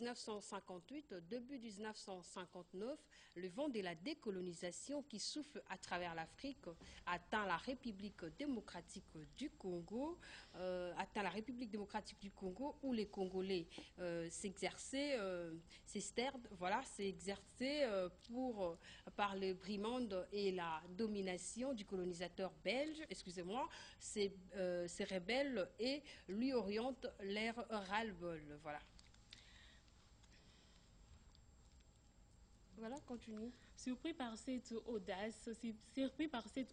1958, début 1959, le vent de la décolonisation qui souffle à travers l'Afrique atteint la République démocratique du Congo, où les Congolais s'exerçaient par le brimande et la domination du colonisateur belge, ces rebelles et lui orientent leur ras-le-bol. Voilà, continue. Surpris par cette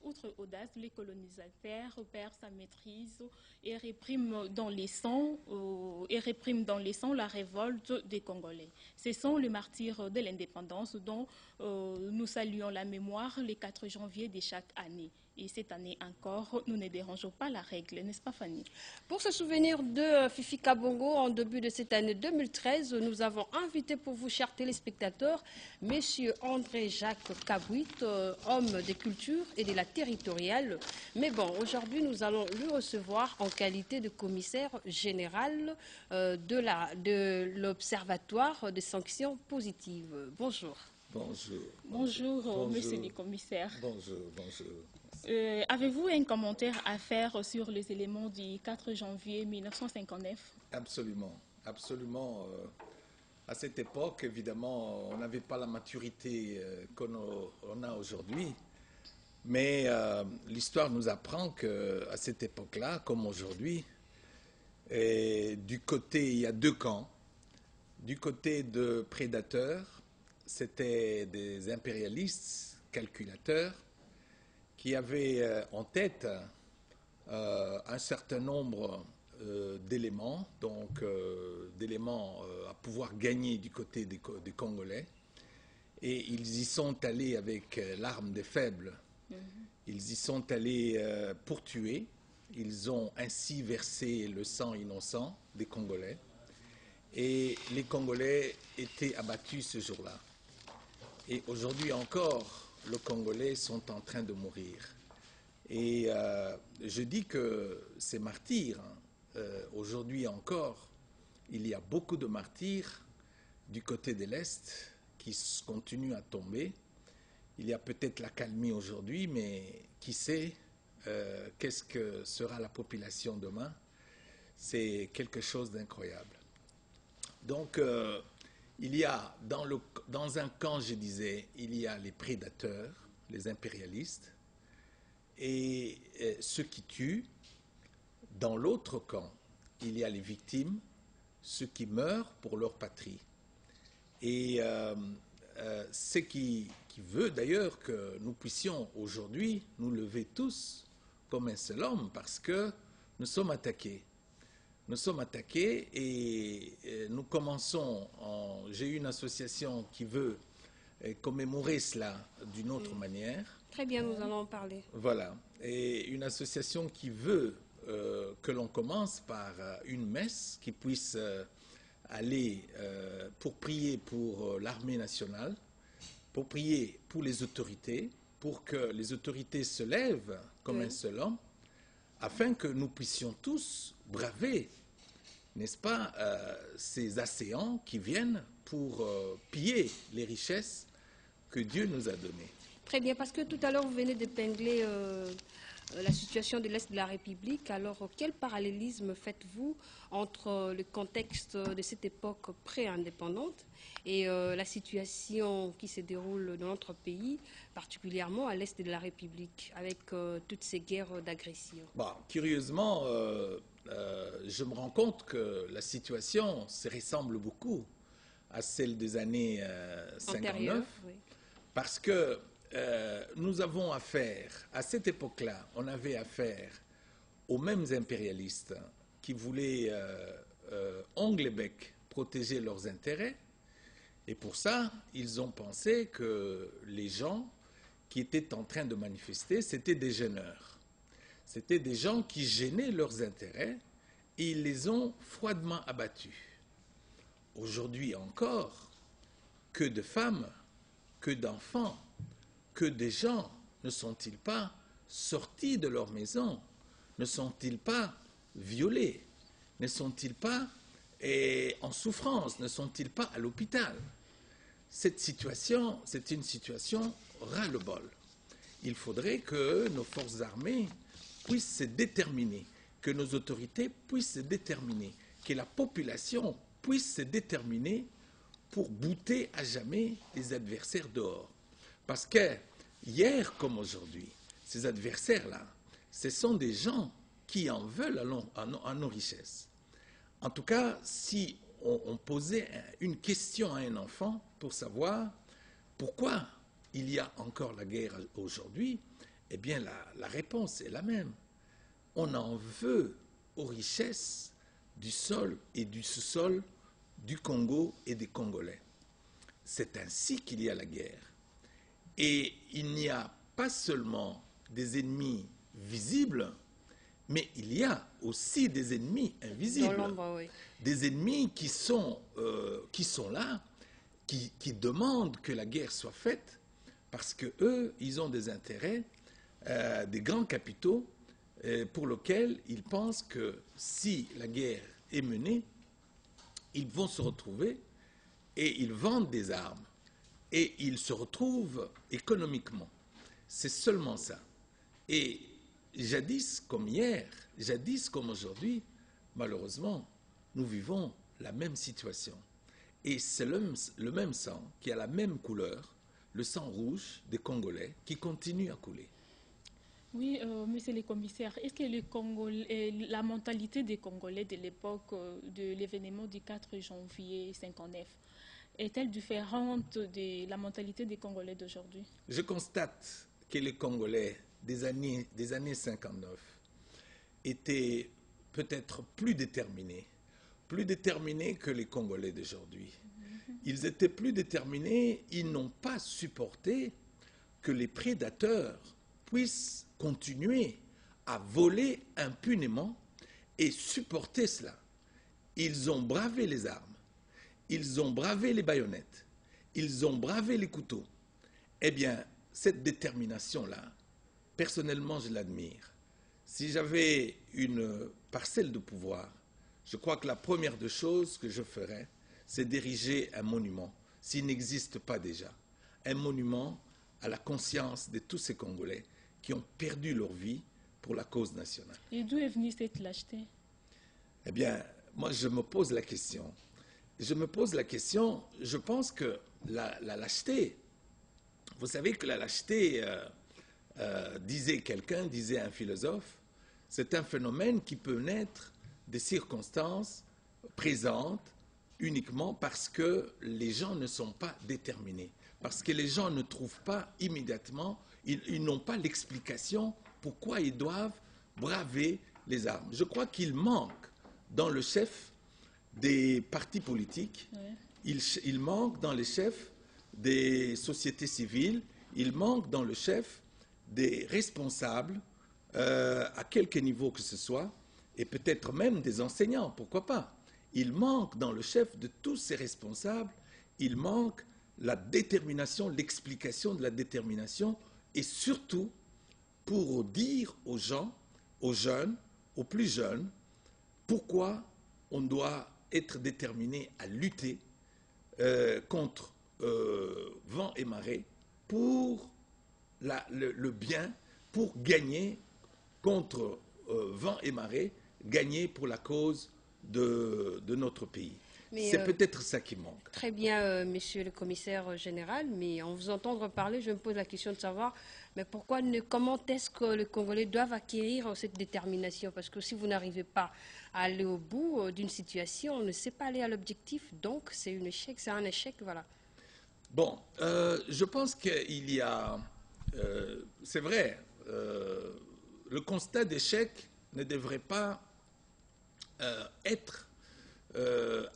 outre audace, les colonisateurs perdent sa maîtrise et répriment dans les sangs la révolte des Congolais. Ce sont les martyrs de l'indépendance dont nous saluons la mémoire le 4 janvier de chaque année. Et cette année encore, nous ne dérangeons pas la règle, n'est-ce pas Fanny? Pour se souvenir de Fifi Kabongo, en début de cette année 2013, nous avons invité pour vous, chers téléspectateurs, Monsieur André-Jacques Kabouit, homme des cultures et de la territoriale. Mais bon, aujourd'hui, nous allons lui recevoir en qualité de commissaire général de l'Observatoire des sanctions positives. Bonjour. Bonjour. Bonjour, monsieur le commissaire. Bonjour. Avez-vous un commentaire à faire sur les éléments du 4 janvier 1959? Absolument. À cette époque, évidemment, on n'avait pas la maturité qu'on a aujourd'hui. Mais l'histoire nous apprend qu'à cette époque-là, comme aujourd'hui, il y a deux camps. Du côté de prédateurs, c'était des impérialistes, calculateurs, qui avaient en tête un certain nombre d'éléments, d'éléments à pouvoir gagner du côté des Congolais. Et ils y sont allés avec l'arme des faibles. Ils y sont allés pour tuer. Ils ont ainsi versé le sang innocent des Congolais. Et les Congolais étaient abattus ce jour-là. Et aujourd'hui encore, les Congolais sont en train de mourir. Et je dis que ces martyrs, aujourd'hui encore, il y a beaucoup de martyrs du côté de l'Est qui continuent à tomber. Il y a peut-être l'accalmie aujourd'hui, mais qui sait qu'est-ce que sera la population demain? C'est quelque chose d'incroyable. Donc, il y a, dans un camp, je disais, il y a les prédateurs, les impérialistes, et ceux qui tuent. Dans l'autre camp, il y a les victimes, ceux qui meurent pour leur patrie. Et ce qui veut d'ailleurs que nous puissions aujourd'hui nous lever tous comme un seul homme, parce que nous sommes attaqués. Nous sommes attaqués et nous commençons, j'ai une association qui veut commémorer cela d'une autre manière. Très bien, nous allons en parler. Voilà, et une association qui veut que l'on commence par une messe qui puisse aller pour prier pour l'armée nationale, pour prier pour les autorités, pour que les autorités se lèvent comme un seul homme, afin que nous puissions tous braver, n'est-ce pas, ces assaillants qui viennent pour piller les richesses que Dieu nous a données. Très bien, parce que tout à l'heure, vous venez d'épingler la situation de l'Est de la République. Alors, quel parallélisme faites-vous entre le contexte de cette époque pré-indépendante et la situation qui se déroule dans notre pays, particulièrement à l'Est de la République, avec toutes ces guerres d'agression? Curieusement, je me rends compte que la situation se ressemble beaucoup à celle des années 59, oui. Parce que nous avons affaire, à cette époque-là, on avait affaire aux mêmes impérialistes qui voulaient, ongles et bec, protéger leurs intérêts. Et pour ça, ils ont pensé que les gens qui étaient en train de manifester, c'était des gêneurs. C'était des gens qui gênaient leurs intérêts et ils les ont froidement abattus. Aujourd'hui encore, que de femmes, que d'enfants, que des gens ne sont-ils pas sortis de leur maison? Ne sont-ils pas violés? Ne sont-ils pas et en souffrance, ne sont-ils pas à l'hôpital? Cette situation, c'est une situation ras-le-bol. Il faudrait que nos forces armées puissent se déterminer, que nos autorités puissent se déterminer, que la population puisse se déterminer pour bouter à jamais les adversaires dehors. Parce que hier comme aujourd'hui, ces adversaires-là, ce sont des gens qui en veulent à nos richesses. En tout cas, si on posait une question à un enfant pour savoir pourquoi il y a encore la guerre aujourd'hui, eh bien la réponse est la même. On en veut aux richesses du sol et du sous-sol du Congo et des Congolais. C'est ainsi qu'il y a la guerre. Et il n'y a pas seulement des ennemis visibles, mais il y a aussi des ennemis invisibles. Dans l'ombre, oui. Des ennemis qui sont là, qui demandent que la guerre soit faite, parce qu'eux, ils ont des intérêts, des grands capitaux, pour lesquels ils pensent que si la guerre est menée, ils vont se retrouver et ils vendent des armes et ils se retrouvent économiquement. C'est seulement ça. Et jadis comme hier, jadis comme aujourd'hui, malheureusement, nous vivons la même situation. Et c'est le même sang qui a la même couleur, le sang rouge des Congolais, qui continue à couler. Oui, monsieur le commissaire, est-ce que la mentalité des Congolais de l'époque de l'événement du 4 janvier 1959 est-elle différente de la mentalité des Congolais d'aujourd'hui? Je constate que les Congolais des années 59 étaient peut-être plus déterminés que les Congolais d'aujourd'hui. Ils étaient plus déterminés, ils n'ont pas supporté que les prédateurs puissent continuer à voler impunément et supporter cela. Ils ont bravé les armes, ils ont bravé les baïonnettes, ils ont bravé les couteaux. Eh bien, cette détermination-là, personnellement, je l'admire. Si j'avais une parcelle de pouvoir, je crois que la première des choses que je ferais, c'est d'ériger un monument, s'il n'existe pas déjà, un monument à la conscience de tous ces Congolais qui ont perdu leur vie pour la cause nationale. Et d'où est venue cette lâcheté? Eh bien, moi, je me pose la question. Je pense que la lâcheté, vous savez que la lâcheté, disait un philosophe, c'est un phénomène qui peut naître des circonstances présentes uniquement parce que les gens ne sont pas déterminés, parce que les gens ne trouvent pas immédiatement, ils n'ont pas l'explication pourquoi ils doivent braver les armes. Je crois qu'il manque dans le chef des partis politiques, il manque dans les chefs des sociétés civiles, il manque dans le chef des responsables, à quelque niveau que ce soit, et peut-être même des enseignants, pourquoi pas. Il manque dans le chef de tous ces responsables, il manque la détermination, l'explication de la détermination, et surtout pour dire aux gens, aux jeunes, aux plus jeunes, pourquoi on doit être déterminé à lutter contre vent et marée pour le bien, pour gagner contre vent et marée, gagner pour la cause de notre pays. C'est peut-être ça qui manque. Très bien, monsieur le commissaire général, mais en vous entendre parler, je me pose la question de savoir, mais comment est-ce que les Congolais doivent acquérir cette détermination? Parce que si vous n'arrivez pas à aller au bout d'une situation, on ne sait pas aller à l'objectif, donc c'est un échec, voilà. Bon, je pense qu'il y a, c'est vrai, le constat d'échec ne devrait pas être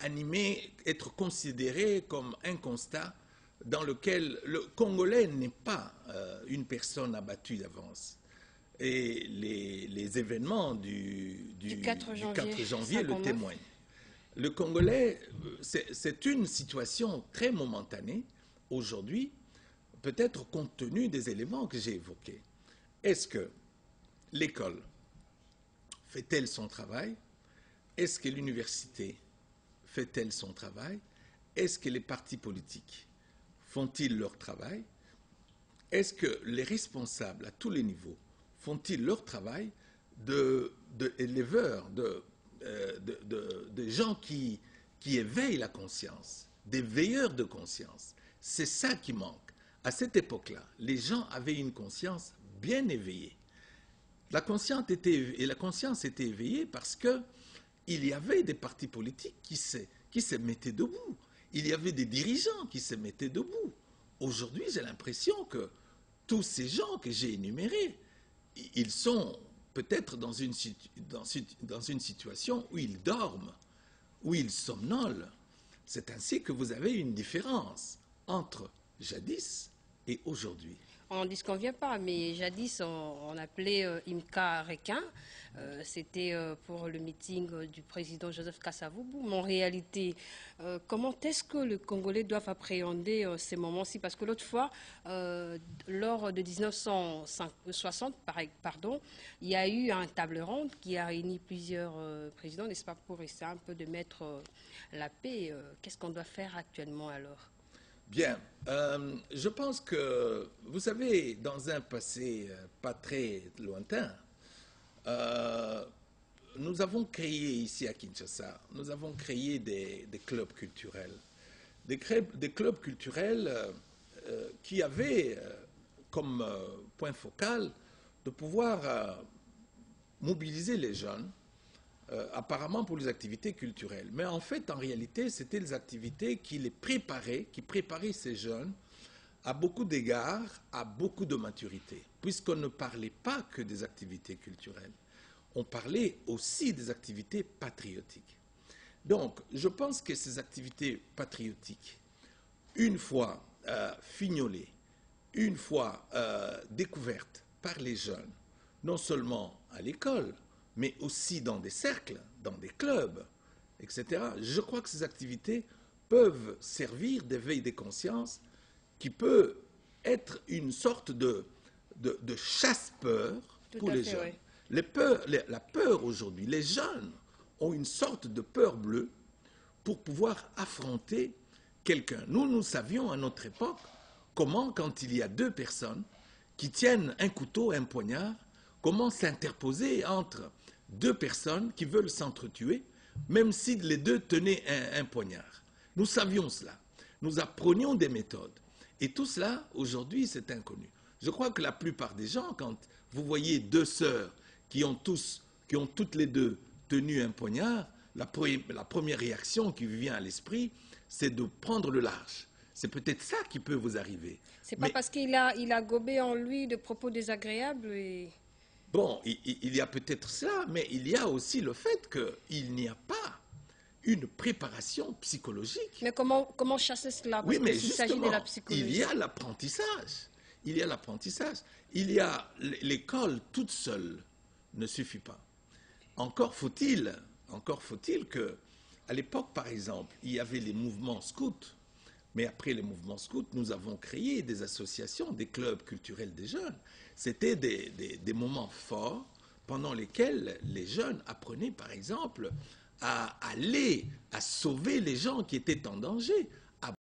animé, être considéré comme un constat dans lequel le Congolais n'est pas une personne abattue d'avance. Et les événements du 4 janvier le témoignent. Le Congolais, c'est une situation très momentanée aujourd'hui, peut-être compte tenu des éléments que j'ai évoqués. Est-ce que l'école fait-elle son travail? Est-ce que l'université fait-elle son travail? Est-ce que les partis politiques font-ils leur travail? Est-ce que les responsables à tous les niveaux font-ils leur travail d'éleveurs, de gens qui éveillent la conscience, des veilleurs de conscience? C'est ça qui manque. À cette époque-là, les gens avaient une conscience bien éveillée. La conscience était éveillée parce qu'il y avait des partis politiques qui se mettaient debout. Il y avait des dirigeants qui se mettaient debout. Aujourd'hui, j'ai l'impression que tous ces gens que j'ai énumérés, ils sont peut-être dans une situation où ils dorment, où ils somnolent. C'est ainsi que vous avez une différence entre jadis et aujourd'hui. On ne disconvient pas, mais jadis, on appelait Imka Requin. C'était pour le meeting du président Joseph Kasavubu. Mais en réalité, comment est-ce que les Congolais doivent appréhender ces moments-ci? Parce que l'autre fois, lors de 1960, il y a eu un table ronde qui a réuni plusieurs présidents, n'est-ce pas, pour essayer un peu de mettre la paix. Qu'est-ce qu'on doit faire actuellement alors? Bien, je pense que, vous savez, dans un passé pas très lointain, nous avons créé ici à Kinshasa, nous avons créé des clubs culturels. Des clubs culturels qui avaient comme point focal de pouvoir mobiliser les jeunes, apparemment pour les activités culturelles. Mais en fait, en réalité, c'était les activités qui préparaient ces jeunes à beaucoup d'égards, à beaucoup de maturité, puisqu'on ne parlait pas que des activités culturelles, on parlait aussi des activités patriotiques. Donc, je pense que ces activités patriotiques, une fois fignolées, une fois découvertes par les jeunes, non seulement à l'école, mais aussi dans des cercles, dans des clubs, etc. Je crois que ces activités peuvent servir d'éveil des consciences qui peut être une sorte de chasse-peur pour les jeunes. Oui. La peur aujourd'hui, les jeunes ont une sorte de peur bleue pour pouvoir affronter quelqu'un. Nous savions à notre époque comment, quand il y a deux personnes qui tiennent un couteau, un poignard, comment s'interposer entre deux personnes qui veulent s'entretuer, même si les deux tenaient un poignard. Nous savions cela. Nous apprenions des méthodes. Et tout cela, aujourd'hui, c'est inconnu. Je crois que la plupart des gens, quand vous voyez deux sœurs qui ont toutes les deux tenu un poignard, la première réaction qui vous vient à l'esprit, c'est de prendre le large. C'est peut-être ça qui peut vous arriver. C'est pas parce qu'il a gobé en lui de propos désagréables et... Bon, il y a peut-être cela, mais il y a aussi le fait qu'il n'y a pas une préparation psychologique. Mais comment chasser cela? Parce oui, mais qu'il s'agit de la psychologie. Il y a l'apprentissage. Il y a l'apprentissage. Il y a l'école toute seule ne suffit pas. Encore faut-il que, à l'époque, par exemple, il y avait les mouvements scouts. Mais après les mouvements scouts, nous avons créé des associations, des clubs culturels des jeunes. C'était des moments forts pendant lesquels les jeunes apprenaient, par exemple, à sauver les gens qui étaient en danger.